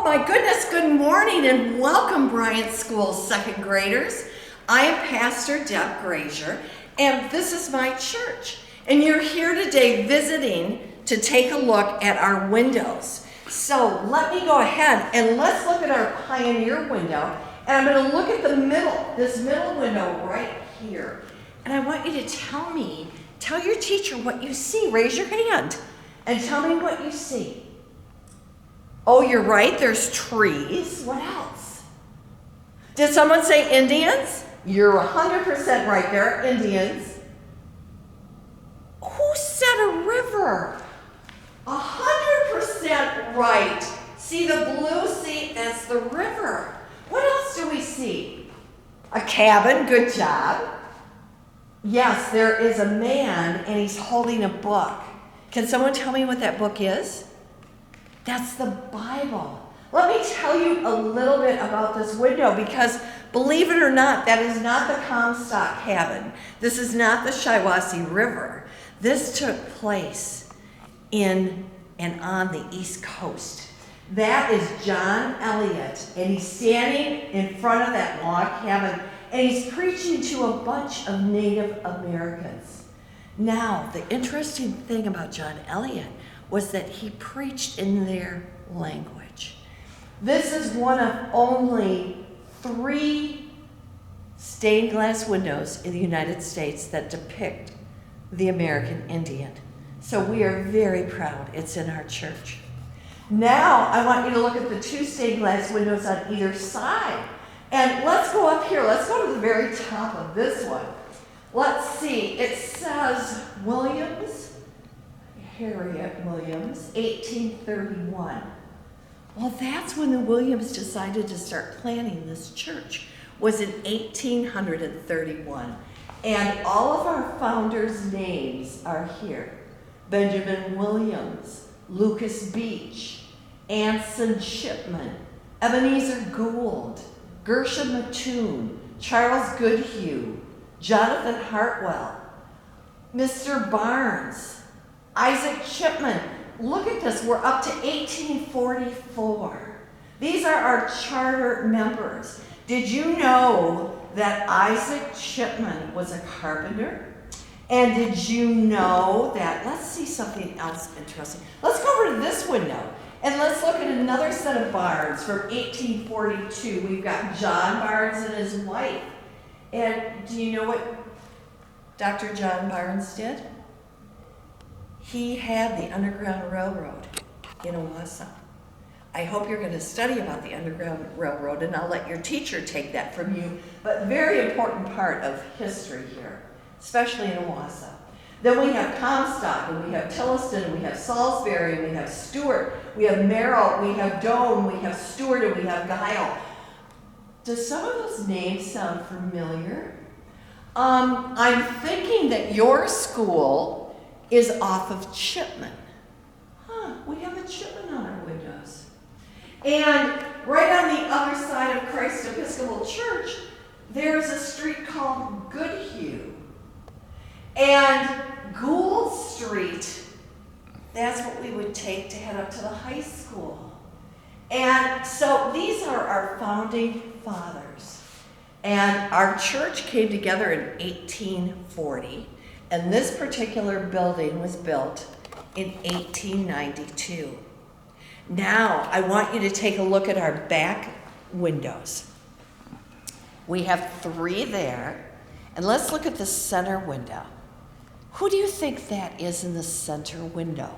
my goodness, good morning and welcome, Bryant School second graders. I am Pastor Deb Grazier, and this is my church. And you're here today visiting to take a look at our windows. So let me go ahead and let's look at our Pioneer window. And I'm going to look at this middle window right here. And I want you to tell your teacher what you see. Raise your hand and tell me what you see. Oh, you're right, there's trees. What else? Did someone say Indians? You're 100% right, there are Indians. Who said a river? 100% right. See the blue sea? That's the river. What else do we see? A cabin, good job. Yes, there is a man and he's holding a book. Can someone tell me what that book is? That's the Bible. Let me tell you a little bit about this window because, believe it or not, that is not the Comstock cabin. This is not the Shiawassee River. This took place in and on the East Coast. That is John Eliot, and he's standing in front of that log cabin, and he's preaching to a bunch of Native Americans. Now, the interesting thing about John Eliot was that he preached in their language. This is one of only 3 stained glass windows in the United States that depict the American Indian. So we are very proud it's in our church. Now I want you to look at the 2 stained glass windows on either side. And let's go up here. Let's go to the very top of this one. Let's see. It says Harriet Williams, 1831. Well, that's when the Williams decided to start planning this church, was in 1831. And all of our founders' names are here. Benjamin Williams, Lucas Beach, Anson Shipman, Ebenezer Gould, Gershom Mattoon, Charles Goodhue, Jonathan Hartwell, Mr. Barnes, Isaac Chipman. Look at this, we're up to 1844. These are our charter members. Did you know that Isaac Chipman was a carpenter? And did you know that, let's see something else interesting. Let's go over to this window and let's look at another set of Barnes from 1842. We've got John Barnes and his wife. And do you know what Dr. John Barnes did? He had the Underground Railroad in Owosso. I hope you're going to study about the Underground Railroad, and I'll let your teacher take that from you. But very important part of history here, especially in Owosso. Then we have Comstock, and we have Tilliston, and we have Salisbury, and we have Stewart, we have Merrill, we have Doane, we have Stewart, and we have Guile. Does some of those names sound familiar? I'm thinking that your school is off of Chipman. We have a Chipman on our windows. And right on the other side of Christ Episcopal Church, there's a street called Goodhue. And Gould Street, that's what we would take to head up to the high school. And so these are our founding fathers. And our church came together in 1840. And this particular building was built in 1892. Now, I want you to take a look at our back windows. We have 3 there. And let's look at the center window. Who do you think that is in the center window?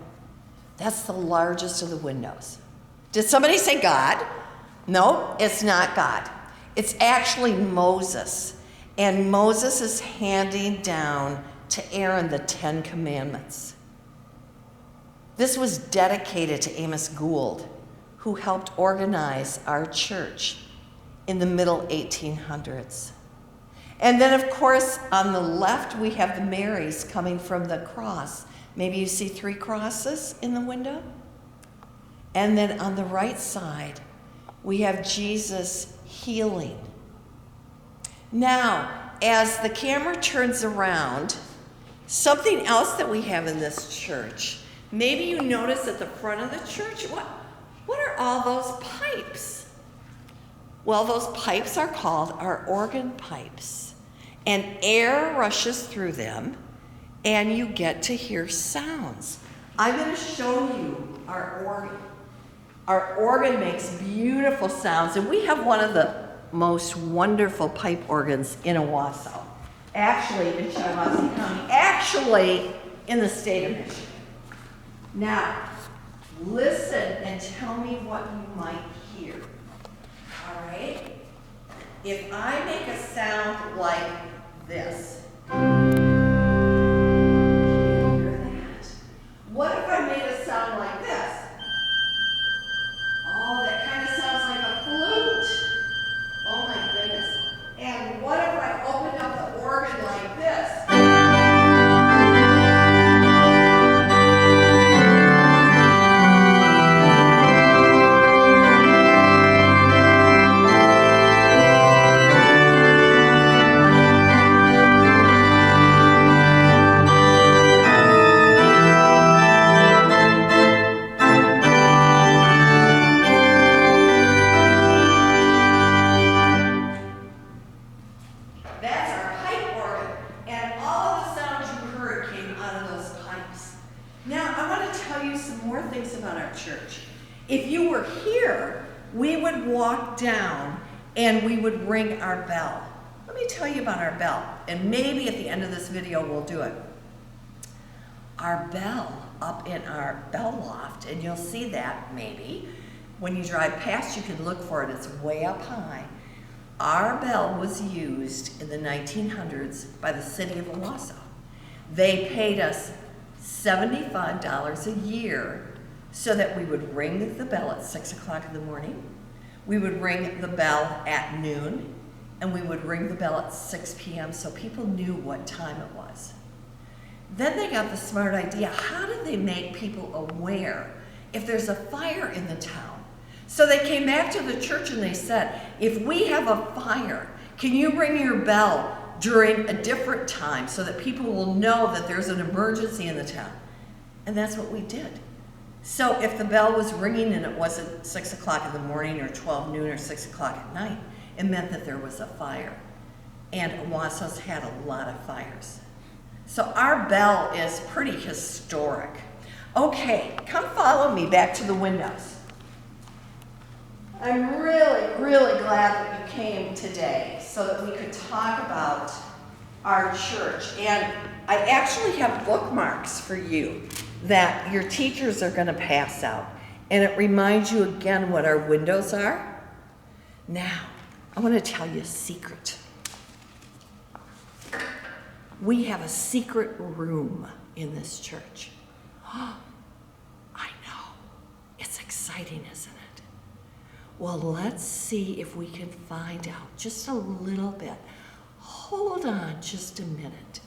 That's the largest of the windows. Did somebody say God? No, it's not God. It's actually Moses. And Moses is handing down to Aaron the 10 Commandments. This was dedicated to Amos Gould, who helped organize our church in the middle 1800s. And then, of course, on the left, we have the Marys coming from the cross. Maybe you see 3 crosses in the window. And then on the right side, we have Jesus healing. Now, as the camera turns around, something else that we have in this church, maybe you notice at the front of the church, what are all those pipes? Well, those pipes are called our organ pipes. And air rushes through them, and you get to hear sounds. I'm going to show you our organ. Our organ makes beautiful sounds, and we have one of the most wonderful pipe organs in Owosso. Actually, in Shiawassee County. Actually, in the state of Michigan. Now, listen and tell me what you might hear. All right? If I make a sound like this, can you hear that? What if I made a sound like this? Oh, that kind of sounds like a flute. Oh my goodness. And what if I opened up the organ like this? That's our pipe organ, and all of the sounds you heard came out of those pipes. Now, I want to tell you some more things about our church. If you were here, we would walk down and we would ring our bell. Let me tell you about our bell, and maybe at the end of this video we'll do it. Our bell up in our bell loft, and you'll see that maybe. When you drive past, you can look for it. It's way up high. Our bell was used in the 1900s by the city of Owosso. They paid us $75 a year so that we would ring the bell at 6 o'clock in the morning, we would ring the bell at noon, and we would ring the bell at 6 p.m. so people knew what time it was. Then they got the smart idea, how do they make people aware if there's a fire in the town? So they came back to the church and they said, if we have a fire, can you ring your bell during a different time so that people will know that there's an emergency in the town? And that's what we did. So if the bell was ringing and it wasn't 6 o'clock in the morning or 12 noon or 6 o'clock at night, it meant that there was a fire. And Owosso's had a lot of fires. So our bell is pretty historic. Okay, come follow me back to the windows. I'm really, really glad that you came today so that we could talk about our church. And I actually have bookmarks for you that your teachers are going to pass out. And it reminds you again what our windows are. Now, I want to tell you a secret. We have a secret room in this church. I know. It's exciting, isn't it? Well, let's see if we can find out just a little bit. Hold on just a minute.